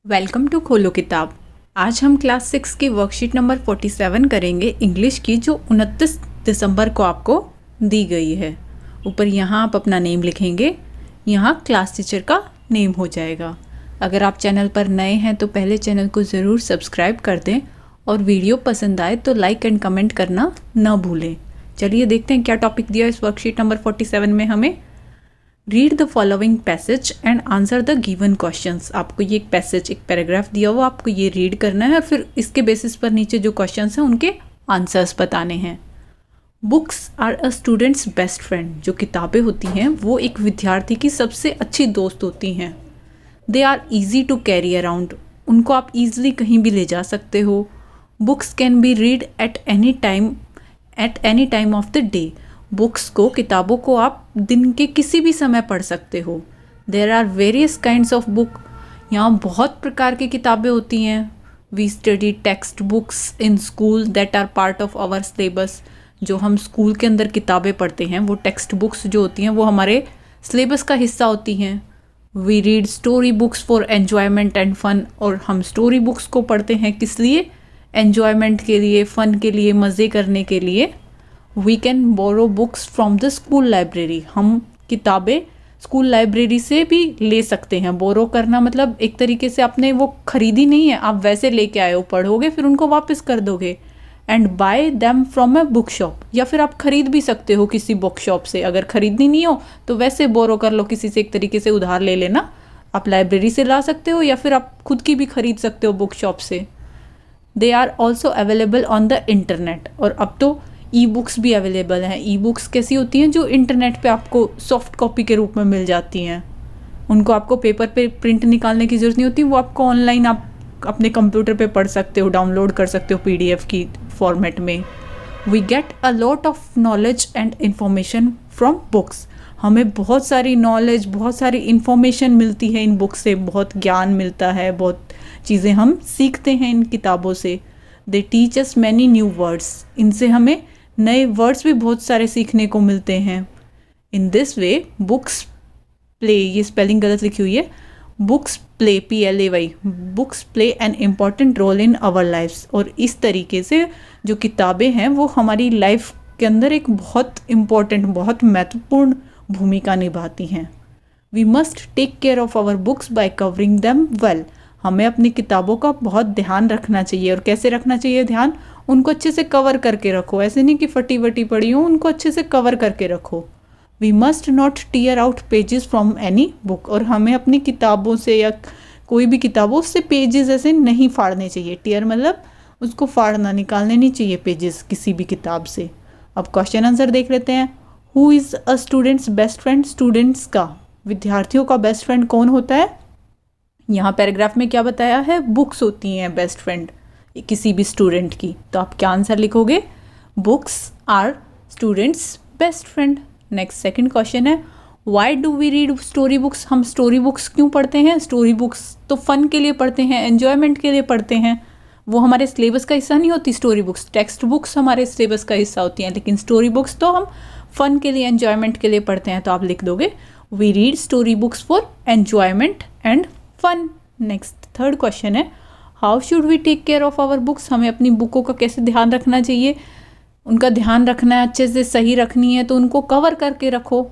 Welcome to खोलो किताब। आज हम क्लास 6 की वर्कशीट नंबर 47 करेंगे इंग्लिश की, जो 29 दिसंबर को आपको दी गई है। ऊपर यहाँ आप अपना नेम लिखेंगे, यहाँ क्लास टीचर का नेम हो जाएगा। अगर आप चैनल पर नए हैं तो पहले चैनल को ज़रूर सब्सक्राइब कर दें और वीडियो पसंद आए तो लाइक एंड कमेंट करना ना भूलें। चलिए देखते हैं क्या टॉपिक दिया इस वर्कशीट नंबर 47 में हमें। Read the following passage and answer the given questions. आपको ये एक पैसेज, एक पैराग्राफ दिया हुआ, आपको ये रीड करना है और फिर इसके बेसिस पर नीचे जो क्वेश्चंस हैं उनके आंसर्स बताने हैं। Books are a students best friend. जो किताबें होती हैं वो एक विद्यार्थी की सबसे अच्छी दोस्त होती हैं। They are easy to carry around. उनको आप ईजिली कहीं भी ले जा सकते हो। Books can be read at any time of the day. Books को, किताबों को आप दिन के किसी भी समय पढ़ सकते हो। There are various kinds of book. यहाँ बहुत प्रकार की किताबें होती हैं। We study text books in school that are part of our syllabus. जो हम स्कूल के अंदर किताबें पढ़ते हैं वो टेक्स्ट बुक्स जो होती हैं वो हमारे सिलेबस का हिस्सा होती हैं। We read story books for enjoyment and fun. और हम स्टोरी बुक्स को पढ़ते हैं किस लिए? एन्जॉयमेंट के लिए, फ़न के लिए, मज़े करने के लिए। We can borrow books from the school library. हम किताबें स्कूल लाइब्रेरी से भी ले सकते हैं। बोरो करना मतलब एक तरीके से आपने वो खरीदी नहीं है, आप वैसे लेके आए हो, पढ़ोगे फिर उनको वापस कर दोगे। And buy them from a book shop. या फिर आप खरीद भी सकते हो किसी बुक शॉप से। अगर खरीदनी नहीं हो तो वैसे बोरो कर लो किसी से, एक तरीके से उधार ले लेना। आप लाइब्रेरी से ला सकते हो या फिर आप खुद की भी खरीद सकते हो बुक शॉप से। They are also available on the internet. और अब तो ई बुक्स भी अवेलेबल हैं। ई बुक्स कैसी होती हैं? जो इंटरनेट पे आपको सॉफ्ट कॉपी के रूप में मिल जाती हैं। उनको आपको पेपर पे प्रिंट निकालने की ज़रूरत नहीं होती, वो आपको ऑनलाइन आप अपने कंप्यूटर पे पढ़ सकते हो, डाउनलोड कर सकते हो PDF की फॉर्मेट में। We get a lot of knowledge and information from books. हमें बहुत सारी नॉलेज, बहुत सारी इंफॉर्मेशन मिलती है इन बुक्स से। बहुत ज्ञान मिलता है, बहुत चीज़ें हम सीखते हैं इन किताबों से। They teach us many new words. इनसे हमें नए वर्ड्स भी बहुत सारे सीखने को मिलते हैं। In this way books play, ये स्पेलिंग गलत लिखी हुई है, books play, PLAY, books play an important role in our lifes. और इस तरीके से जो किताबें हैं वो हमारी लाइफ के अंदर एक बहुत इम्पॉर्टेंट, बहुत महत्वपूर्ण भूमिका निभाती हैं। We must take care of our books by covering them well. हमें अपनी किताबों का बहुत ध्यान रखना चाहिए। और कैसे रखना चाहिए ध्यान? उनको अच्छे से कवर करके रखो। ऐसे नहीं कि फटी वटी पड़ी हो, उनको अच्छे से कवर करके रखो। We must not tear out pages from any book. और हमें अपनी किताबों से या कोई भी किताबों से पेजेस ऐसे नहीं फाड़ने चाहिए। टीयर मतलब उसको फाड़ना, निकालने नहीं चाहिए पेजेस किसी भी किताब से। अब क्वेश्चन आंसर देख लेते हैं। Who is a students best friend? Students का, विद्यार्थियों का बेस्ट फ्रेंड कौन होता है? यहाँ पैराग्राफ में क्या बताया है? बुक्स होती हैं बेस्ट फ्रेंड किसी भी स्टूडेंट की। तो आप क्या आंसर लिखोगे? Books are students best friend. Next second question है, why do we read story books? हम स्टोरी बुक्स क्यों पढ़ते हैं? स्टोरी बुक्स तो फन के लिए पढ़ते हैं, एन्जॉयमेंट के लिए पढ़ते हैं। वो हमारे सिलेबस का हिस्सा नहीं होती स्टोरी बुक्स। टेक्स्ट बुक्स हमारे सिलेबस का हिस्सा होती हैं, लेकिन स्टोरी बुक्स तो हम फन के लिए, एन्जॉयमेंट के लिए पढ़ते हैं। तो आप लिख दोगे we read story books for enjoyment and fun. Next third question है, how should we take care of our books? हमें अपनी बुकों का कैसे ध्यान रखना चाहिए? उनका ध्यान रखना है, अच्छे से सही रखनी है तो उनको कवर करके रखो।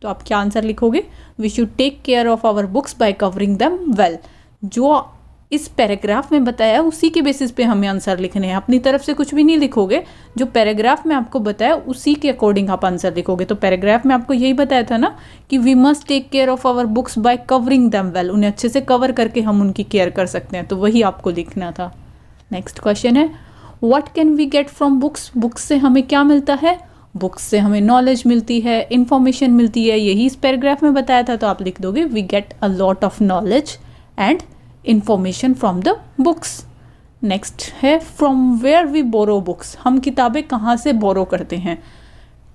तो आप क्या आंसर लिखोगे? We should take care of our books by covering them well. जो इस पैराग्राफ में बताया उसी के बेसिस पे हमें आंसर लिखने हैं। अपनी तरफ से कुछ भी नहीं लिखोगे, जो पैराग्राफ में आपको बताया उसी के अकॉर्डिंग आप आंसर लिखोगे। तो पैराग्राफ में आपको यही बताया था ना कि we must take care of our books by covering them well. उन्हें अच्छे से कवर करके हम उनकी केयर कर सकते हैं, तो वही आपको लिखना था। नेक्स्ट क्वेश्चन है, what can we get from books? Books से हमें क्या मिलता है? बुक्स से हमें नॉलेज मिलती है, इंफॉर्मेशन मिलती है। यही इस पैराग्राफ में बताया था, तो आप लिख दोगे we get a lot of knowledge and information from the books. Next है, from where we borrow books. हम किताबें कहाँ से बोरो करते हैं?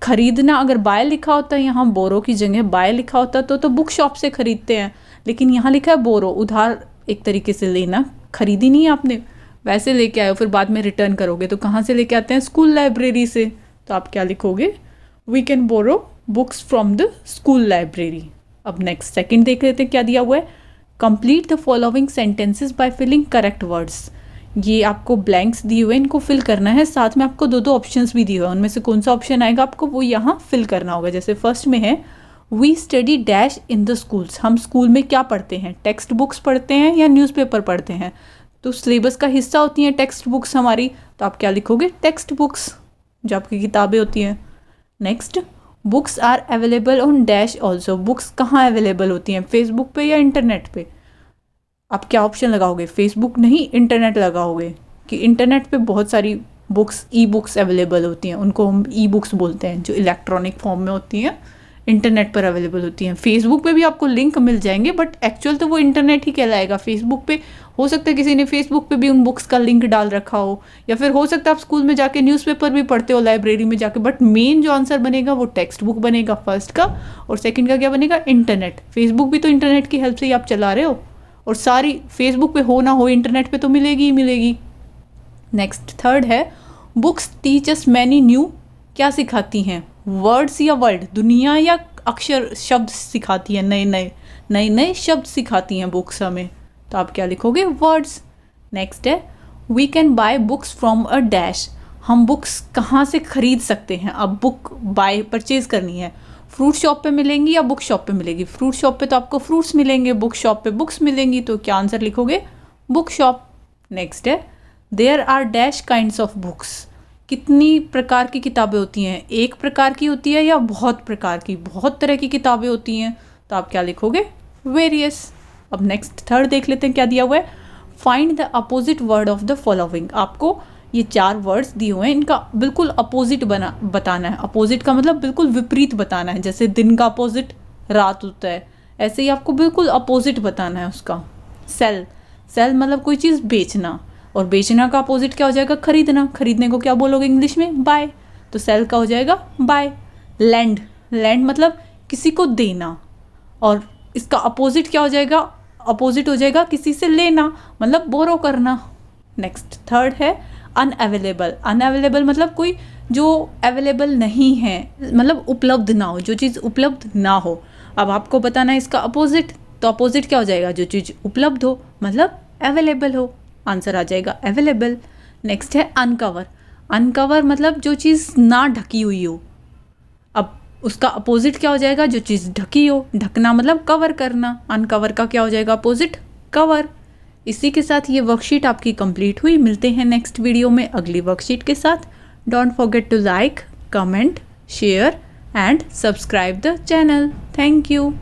खरीदना, अगर बाय लिखा होता है यहाँ बोरो की जगह बाय लिखा होता तो बुक शॉप से खरीदते हैं, लेकिन यहाँ लिखा है बोरो, उधार एक तरीके से लेना। खरीदी नहीं है आपने, वैसे लेके आए हो, फिर बाद में रिटर्न करोगे तो कहाँ से लेके आते हैं? स्कूल लाइब्रेरी से। तो आप क्या लिखोगे? We can borrow books from the school library. अब नेक्स्ट सेकंड देख लेते हैं क्या दिया हुआ है। Complete the following sentences by filling correct words. ये आपको ब्लैंक्स दिए हुए, इनको फिल करना है। साथ में आपको दो ऑप्शंस भी दिए हुए हैं, उनमें से कौन सा ऑप्शन आएगा आपको वो यहाँ फिल करना होगा। जैसे फर्स्ट में है we study dash in the schools, हम स्कूल में क्या पढ़ते हैं, टेक्स्ट बुक्स पढ़ते हैं या न्यूज़पेपर पढ़ते हैं। तो सिलेबस का हिस्सा होती हैं टेक्स्ट बुक्स हमारी, तो आप क्या लिखोगे, टेक्स्ट बुक्स, जो आपकी किताबें होती हैं। Next, books are available on dash also, books कहाँ अवेलेबल होती हैं, फेसबुक पे या इंटरनेट पे। आप क्या ऑप्शन लगाओगे, फेसबुक नहीं इंटरनेट लगाओगे, कि इंटरनेट पे बहुत सारी बुक्स, ई बुक्स अवेलेबल होती हैं, उनको हम ई बुक्स बोलते हैं, जो इलेक्ट्रॉनिक फॉर्म में होती हैं, इंटरनेट पर अवेलेबल होती हैं। फेसबुक पे भी आपको लिंक मिल जाएंगे, बट एक्चुअल तो वो इंटरनेट ही कहलाएगा। फेसबुक पे हो सकता है किसी ने फेसबुक पे भी उन बुक्स का लिंक डाल रखा हो, या फिर हो सकता है आप स्कूल में जाके न्यूज़पेपर भी पढ़ते हो, लाइब्रेरी में जाके, बट मेन जो आंसर बनेगा वो टेक्स्ट बुक बनेगा फर्स्ट का, और सेकंड का क्या बनेगा, इंटरनेट। फेसबुक भी तो इंटरनेट की हेल्प से ही आप चला रहे हो, और सारी फेसबुक पे हो ना हो इंटरनेट पे तो मिलेगी ही मिलेगी। नेक्स्ट थर्ड है books teach us many new, क्या सिखाती हैं, वर्ड्स या वर्ड, दुनिया या अक्षर, शब्द सिखाती हैं, नए नए शब्द सिखाती हैं बुक्स हमें, तो आप क्या लिखोगे, वर्ड्स। नेक्स्ट है we can buy books from a dash, हम बुक्स कहाँ से खरीद सकते हैं। अब बुक बाय परचेज करनी है, फ्रूट शॉप पे मिलेंगी या बुक शॉप पे मिलेगी। फ्रूट शॉप पे तो आपको फ्रूट्स मिलेंगे, बुक शॉप पे बुक्स मिलेंगी, तो क्या आंसर लिखोगे, बुक शॉप। नेक्स्ट है there are dash kinds of books, कितनी प्रकार की किताबें होती हैं, एक प्रकार की होती है या बहुत प्रकार की, बहुत तरह की किताबें होती हैं, तो आप क्या लिखोगे, वेरियस। अब नेक्स्ट थर्ड देख लेते हैं क्या दिया हुआ है, find the opposite word of the following. आपको ये 4 वर्ड्स दिए हुए हैं, इनका बिल्कुल अपोजिट बताना है। अपोजिट का मतलब बिल्कुल विपरीत बताना है, जैसे दिन का अपोजिट रात होता है, ऐसे ही आपको बिल्कुल अपोजिट बताना है उसका। सेल, सेल मतलब कोई चीज़ बेचना, और बेचना का अपोजिट क्या हो जाएगा, खरीदना। खरीदने को क्या बोलोगे इंग्लिश में, बाय, तो सेल का हो जाएगा बाय। लैंड, लैंड मतलब किसी को देना, और इसका अपोजिट क्या हो जाएगा, अपोजिट हो जाएगा किसी से लेना, मतलब बोरो करना। नेक्स्ट थर्ड है अनअवेलेबल, अनअवेलेबल मतलब कोई जो अवेलेबल नहीं है, मतलब उपलब्ध ना हो, जो चीज़ उपलब्ध ना हो। अब आपको बताना है इसका अपोजिट, तो अपोजिट क्या हो जाएगा, जो चीज़ उपलब्ध हो, मतलब अवेलेबल हो, आंसर आ जाएगा अवेलेबल। नेक्स्ट है अनकवर, अनकवर मतलब जो चीज़ ना ढकी हुई हो। अब उसका अपोजिट क्या हो जाएगा, जो चीज़ ढकी हो, ढकना मतलब कवर करना, अनकवर का क्या हो जाएगा अपोजिट, कवर। इसी के साथ ये वर्कशीट आपकी कंप्लीट हुई। मिलते हैं नेक्स्ट वीडियो में अगली वर्कशीट के साथ। Don't forget to like, comment, share and subscribe the channel. Thank you.